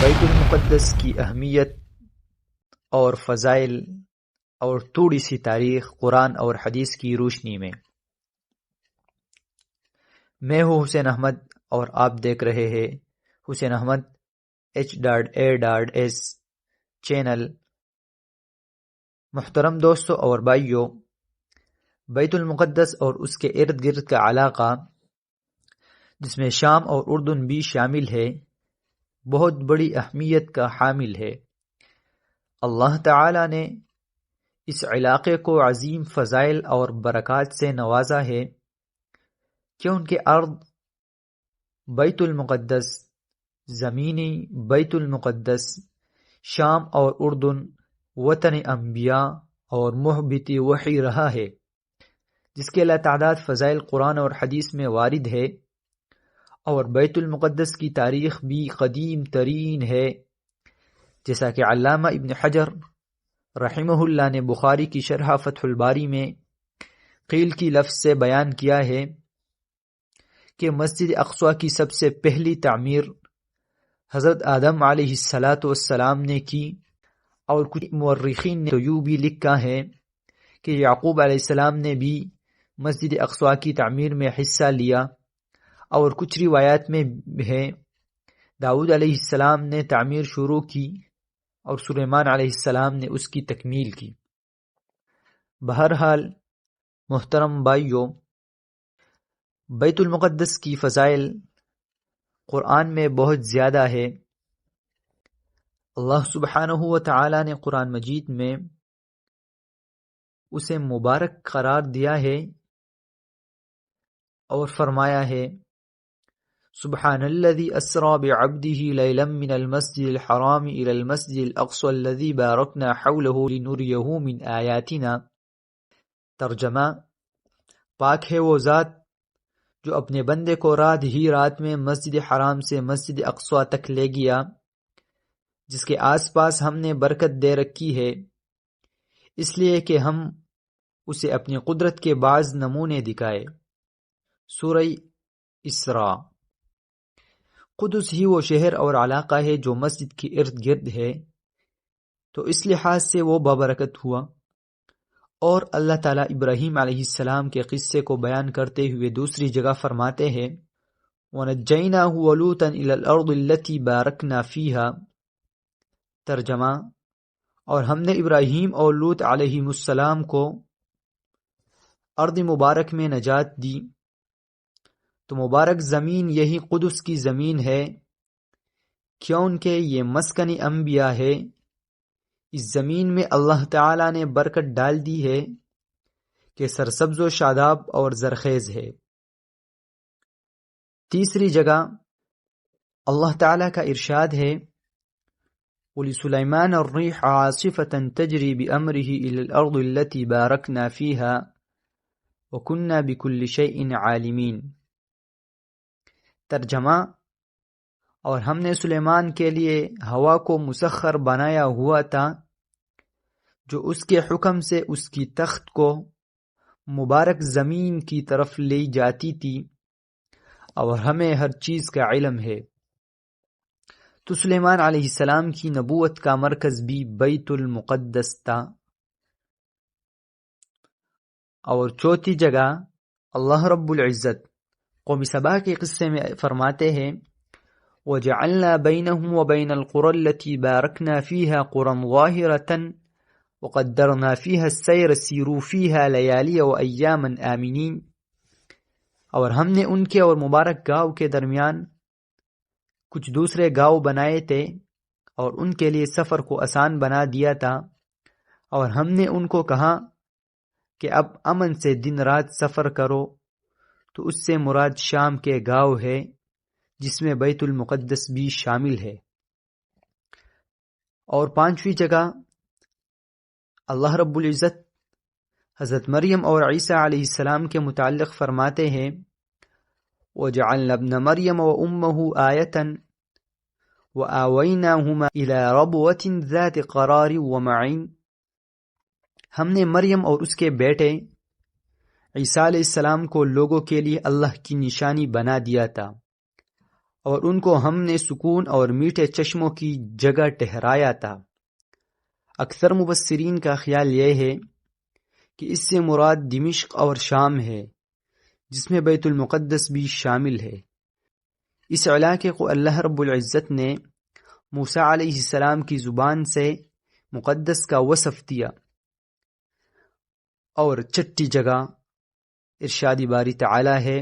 بیت المقدس کی اہمیت اور فضائل اور تھوڑی سی تاریخ قرآن اور حدیث کی روشنی میں۔ میں ہوں حسین احمد اور آپ دیکھ رہے ہیں حسین احمد H.A.S چینل۔ محترم دوستوں اور بھائیوں، بیت المقدس اور اس کے ارد گرد کا علاقہ، جس میں شام اور اردن بھی شامل ہے، بہت بڑی اہمیت کا حامل ہے۔ اللہ تعالی نے اس علاقے کو عظیم فضائل اور برکات سے نوازا ہے کہ ان کے ارض بیت المقدس، زمینی بیت المقدس، شام اور اردن وطن انبیاء اور محبت وحی رہا ہے، جس کے لاتعداد فضائل قرآن اور حدیث میں وارد ہے، اور بیت المقدس کی تاریخ بھی قدیم ترین ہے، جیسا کہ علامہ ابن حجر رحمہ اللہ نے بخاری کی شرح فتح الباری میں قیل کی لفظ سے بیان کیا ہے کہ مسجد اقصی کی سب سے پہلی تعمیر حضرت آدم علیہ السلام نے کی، اور کچھ مورخین نے تو یوں بھی لکھا ہے کہ یعقوب علیہ السلام نے بھی مسجد اقصی کی تعمیر میں حصہ لیا، اور کچھ روایات میں ہے داؤد علیہ السلام نے تعمیر شروع کی اور سلیمان علیہ السلام نے اس کی تکمیل کی۔ بہرحال محترم بھائیوں، بیت المقدس کی فضائل قرآن میں بہت زیادہ ہے۔ اللہ سبحانہ و تعالی نے قرآن مجید میں اسے مبارک قرار دیا ہے اور فرمایا ہے سبحان الذي اسرى بعبده ليلا من المسجد الحرام الى المسجد الاقصى الذي باركنا حوله لنريه من آیاتنا۔ ترجمہ: پاک ہے وہ ذات جو اپنے بندے کو رات ہی رات میں مسجد حرام سے مسجد اقصی تک لے گیا، جس کے آس پاس ہم نے برکت دے رکھی ہے، اس لیے کہ ہم اسے اپنی قدرت کے بعض نمونے دکھائے۔ سورہ اسراء۔ قدس ہی وہ شہر اور علاقہ ہے جو مسجد کے ارد گرد ہے، تو اس لحاظ سے وہ بابرکت ہوا۔ اور اللہ تعالیٰ ابراہیم علیہ السلام کے قصے کو بیان کرتے ہوئے دوسری جگہ فرماتے ہیں وَنَجَّيْنَاهُ وَلُوطًا إِلَى الْأَرْضِ الَّتِي بَارَكْنَا فِيهَا۔ ترجمہ: اور ہم نے ابراہیم اور لوط علیہ السلام کو ارض مبارک میں نجات دی، تو مبارک زمین یہی قدس کی زمین ہے، کیونکہ یہ مسکن انبیاء ہے۔ اس زمین میں اللہ تعالی نے برکت ڈال دی ہے کہ سرسبز و شاداب اور زرخیز ہے۔ تیسری جگہ اللہ تعالی کا ارشاد ہے وَلِسُلَيْمَانَ الرِّيحَ عَاصِفَةً تَجْرِي بِأَمْرِهِ إِلَى الْأَرْضِ الَّتِي بَارَكْنَا فِيهَا وَكُنَّا بِكُلِّ شَيْءٍ عَالِمِينَ۔ ترجمہ: اور ہم نے سلیمان کے لیے ہوا کو مسخر بنایا ہوا تھا، جو اس کے حکم سے اس کی تخت کو مبارک زمین کی طرف لے جاتی تھی، اور ہمیں ہر چیز کا علم ہے۔ تو سلیمان علیہ السلام کی نبوت کا مرکز بھی بیت المقدس تھا۔ اور چوتھی جگہ اللہ رب العزت قوم سبا کے قصے میں فرماتے ہیں وَجَعَلْنَا بَيْنَهُمْ وَبَيْنَ الْقُرَى الَّتِي بَارَكْنَا فِيهَا قُرًى ظَاهِرَةً وَقَدَّرْنَا فِيهَا السَّيْرَ سِيرُوا فِيهَا لَيَالِيَ وَأَيَّامًا آمِنِينَ۔ اور ہم نے ان کے اور مبارک گاؤں کے درمیان کچھ دوسرے گاؤں بنائے تھے، اور ان کے لیے سفر کو آسان بنا دیا تھا، اور ہم نے ان کو کہا کہ اب امن سے دن رات سفر کرو، تو اس سے مراد شام کے گاؤں ہے، جس میں بیت المقدس بھی شامل ہے۔ اور پانچویں جگہ اللہ رب العزت حضرت مریم اور عیسیٰ علیہ السلام کے متعلق فرماتے ہیں وَجَعَلْنَا ابْنَ مَرْيَمَ وَأُمَّهُ آيَةً وَآوَيْنَاهُمَا إِلَى رَبْوَةٍ ذَاتِ قَرَارٍ وَمَعِينٍ۔ ہم نے مریم اور اس کے بیٹے عیسیٰ علیہ السلام کو لوگوں کے لیے اللہ کی نشانی بنا دیا تھا، اور ان کو ہم نے سکون اور میٹھے چشموں کی جگہ ٹھہرایا تھا۔ اکثر مفسرین کا خیال یہ ہے کہ اس سے مراد دمشق اور شام ہے، جس میں بیت المقدس بھی شامل ہے۔ اس علاقے کو اللہ رب العزت نے موسیٰ علیہ السلام کی زبان سے مقدس کا وصف دیا، اور چھٹی جگہ ارشاد باری تعالی ہے،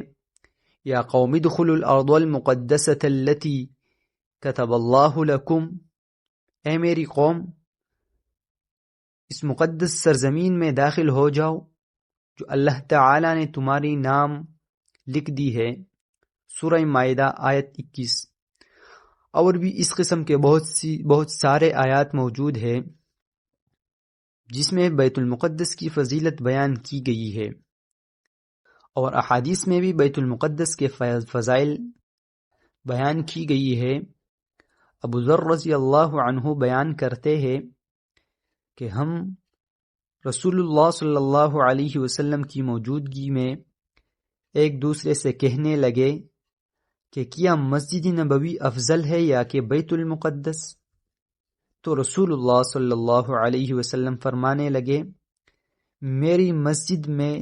یا قوم ادخلوا الارض المقدسة التي كتب اللہ لکم، اے میری قوم اس مقدس سرزمین میں داخل ہو جاؤ جو اللہ تعالی نے تمہاری نام لکھ دی ہے۔ سورہ مائدہ آیت 21۔ اور بھی اس قسم کے بہت سارے آیات موجود ہیں جس میں بیت المقدس کی فضیلت بیان کی گئی ہے، اور احادیث میں بھی بیت المقدس کے فضائل بیان کی گئی ہے۔ ابو ذر رضی اللہ عنہ بیان کرتے ہیں کہ ہم رسول اللہ صلی اللہ علیہ وسلم کی موجودگی میں ایک دوسرے سے کہنے لگے کہ کیا مسجد نبوی افضل ہے یا کہ بیت المقدس؟ تو رسول اللہ صلی اللہ علیہ وسلم فرمانے لگے، میری مسجد میں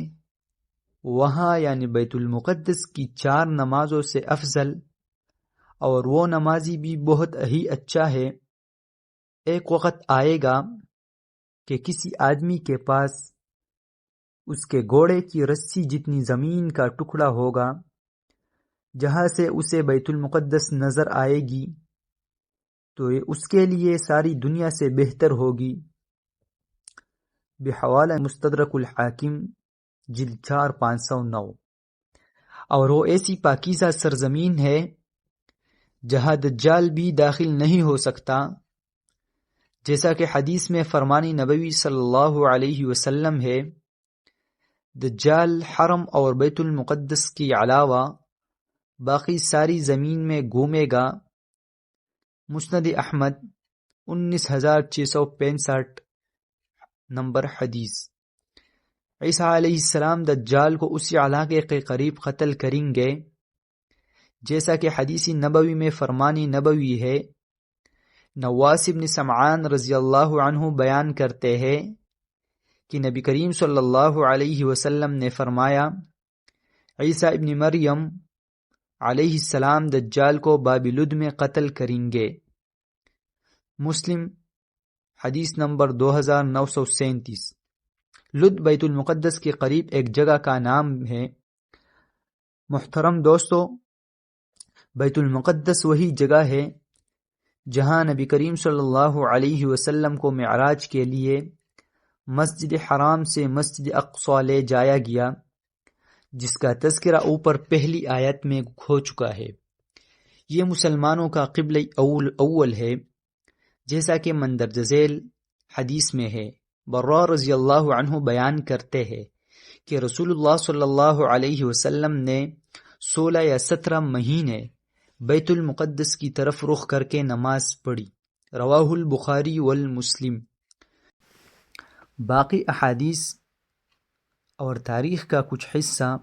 وہاں یعنی بیت المقدس کی 4 نمازوں سے افضل، اور وہ نمازی بھی بہت ہی اچھا ہے۔ ایک وقت آئے گا کہ کسی آدمی کے پاس اس کے گھوڑے کی رسی جتنی زمین کا ٹکڑا ہوگا، جہاں سے اسے بیت المقدس نظر آئے گی تو یہ اس کے لیے ساری دنیا سے بہتر ہوگی۔ بحوالہ مستدرک الحاکم جلد 4 509۔ اور وہ ایسی پاکیزہ سرزمین ہے جہاں دجال بھی داخل نہیں ہو سکتا، جیسا کہ حدیث میں فرمانی نبوی صلی اللہ علیہ وسلم ہے، دجال حرم اور بیت المقدس کے علاوہ باقی ساری زمین میں گھومے گا۔ مسند احمد 19665 نمبر حدیث۔ عیسیٰ علیہ السلام دجال کو اسی علاقے کے قریب قتل کریں گے، جیسا کہ حدیث نبوی میں فرمانی نبوی ہے۔ نواس بن سمعان رضی اللہ عنہ بیان کرتے ہیں کہ نبی کریم صلی اللہ علیہ وسلم نے فرمایا، عیسیٰ ابن مریم علیہ السلام دجال کو باب لد میں قتل کریں گے۔ مسلم حدیث نمبر 2937۔ لد بیت المقدس کے قریب ایک جگہ کا نام ہے۔ محترم دوستو، بیت المقدس وہی جگہ ہے جہاں نبی کریم صلی اللہ علیہ وسلم کو معراج کے لیے مسجد حرام سے مسجد اقصی لے جایا گیا، جس کا تذکرہ اوپر پہلی آیت میں ہو چکا ہے۔ یہ مسلمانوں کا قبلہ اول ہے، جیسا کہ مندرجہ ذیل حدیث میں ہے۔ براء رضی اللہ عنہ بیان کرتے ہیں کہ رسول اللہ صلی اللہ علیہ وسلم نے 16 یا 17 مہینے بیت المقدس کی طرف رخ کر کے نماز پڑھی۔ رواہ البخاری والمسلم۔ باقی احادیث اور تاریخ کا کچھ حصہ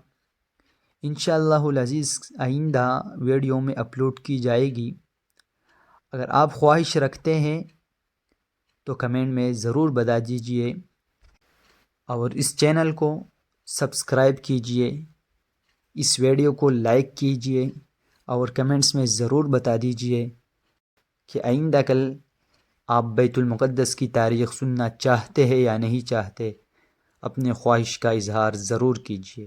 انشاءاللہ العزیز آئندہ ویڈیو میں اپلوڈ کی جائے گی۔ اگر آپ خواہش رکھتے ہیں تو کمنٹ میں ضرور بتا دیجئے، اور اس چینل کو سبسکرائب کیجئے، اس ویڈیو کو لائک کیجئے، اور کمنٹس میں ضرور بتا دیجئے کہ آئندہ کل آپ بیت المقدس کی تاریخ سننا چاہتے ہیں یا نہیں چاہتے۔ اپنے خواہش کا اظہار ضرور کیجئے۔